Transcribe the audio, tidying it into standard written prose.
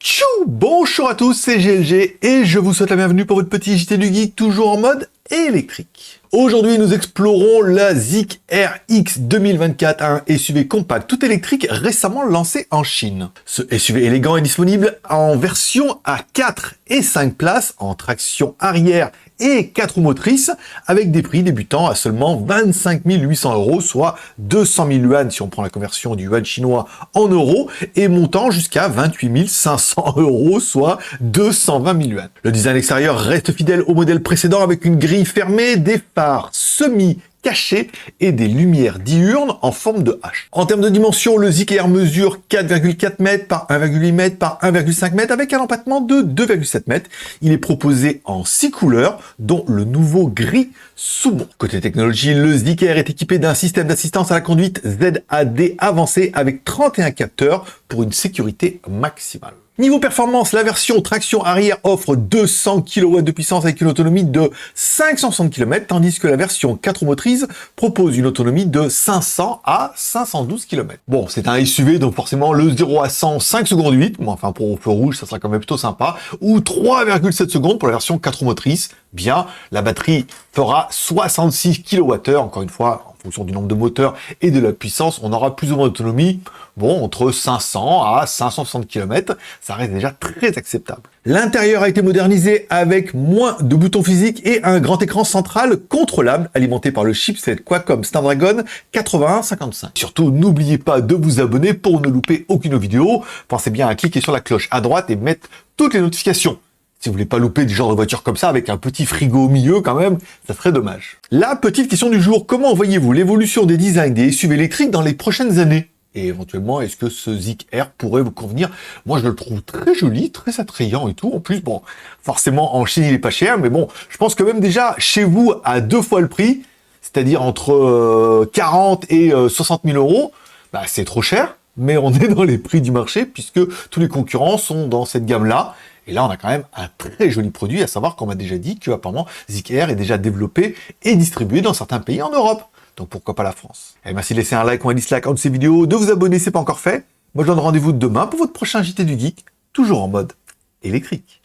Tchou! Bonjour à tous, c'est GLG et je vous souhaite la bienvenue pour votre petit JT du Geek, toujours en mode électrique. Aujourd'hui, nous explorons la Zik RX 2024, un SUV compact tout électrique récemment lancé en Chine. Ce SUV élégant est disponible en version à 4 et 5 places, en traction arrière et 4 roues motrices, avec des prix débutant à seulement 25 800 €, soit 200 000 yuan si on prend la conversion du yuan chinois en euros, et montant jusqu'à 28 500 €, soit 220 000 yuan. Le design extérieur reste fidèle au modèle précédent avec une grille fermée, des phares semi-cachés et des lumières diurnes en forme de H. En termes de dimension, le Zik R mesure 4,4 m par 1,8 m par 1,5 m avec un empattement de 2,7 m. Il est proposé en 6 couleurs, dont le nouveau gris saumon. Côté technologie, le Zik R est équipé d'un système d'assistance à la conduite ZAD avancé avec 31 capteurs pour une sécurité maximale. Niveau performance, la version traction arrière offre 200 kW de puissance avec une autonomie de 560 km, tandis que la version 4 roues motrices propose une autonomie de 500 à 512 km. Bon, c'est un SUV, donc forcément le 0 à 100, 5 secondes 8, bon, enfin pour au feu rouge, ça sera quand même plutôt sympa, ou 3,7 secondes pour la version 4 roues motrices. Bien, la batterie fera 66 kWh, encore une fois, en fonction du nombre de moteurs et de la puissance, on aura plus ou moins d'autonomie, bon, entre 500 à 560 km, ça reste déjà très acceptable. L'intérieur a été modernisé avec moins de boutons physiques et un grand écran central contrôlable, alimenté par le chipset Qualcomm Snapdragon 8155. Surtout, n'oubliez pas de vous abonner pour ne louper aucune vidéo. Pensez bien à cliquer sur la cloche à droite et mettre toutes les notifications. Si vous voulez pas louper du genre de voiture comme ça, avec un petit frigo au milieu quand même, ça serait dommage. La petite question du jour, comment voyez-vous l'évolution des designs des SUV électriques dans les prochaines années? Et éventuellement, est-ce que ce Zik R pourrait vous convenir? Moi, je le trouve très joli, très attrayant et tout. En plus, bon, forcément, en Chine, il est pas cher, mais bon, je pense que même déjà, chez vous, à 2 fois le prix, c'est-à-dire entre 40 et 60 000 €, bah, c'est trop cher, mais on est dans les prix du marché, puisque tous les concurrents sont dans cette gamme-là. Et là, on a quand même un très joli produit, à savoir qu'on m'a déjà dit que apparemment Zik R est déjà développé et distribué dans certains pays en Europe. Donc pourquoi pas la France? Et merci de laisser un like ou un dislike en dessous de ces vidéos, de vous abonner si c'est pas encore fait. Moi, je donne rendez-vous demain pour votre prochain JT du Geek, toujours en mode électrique.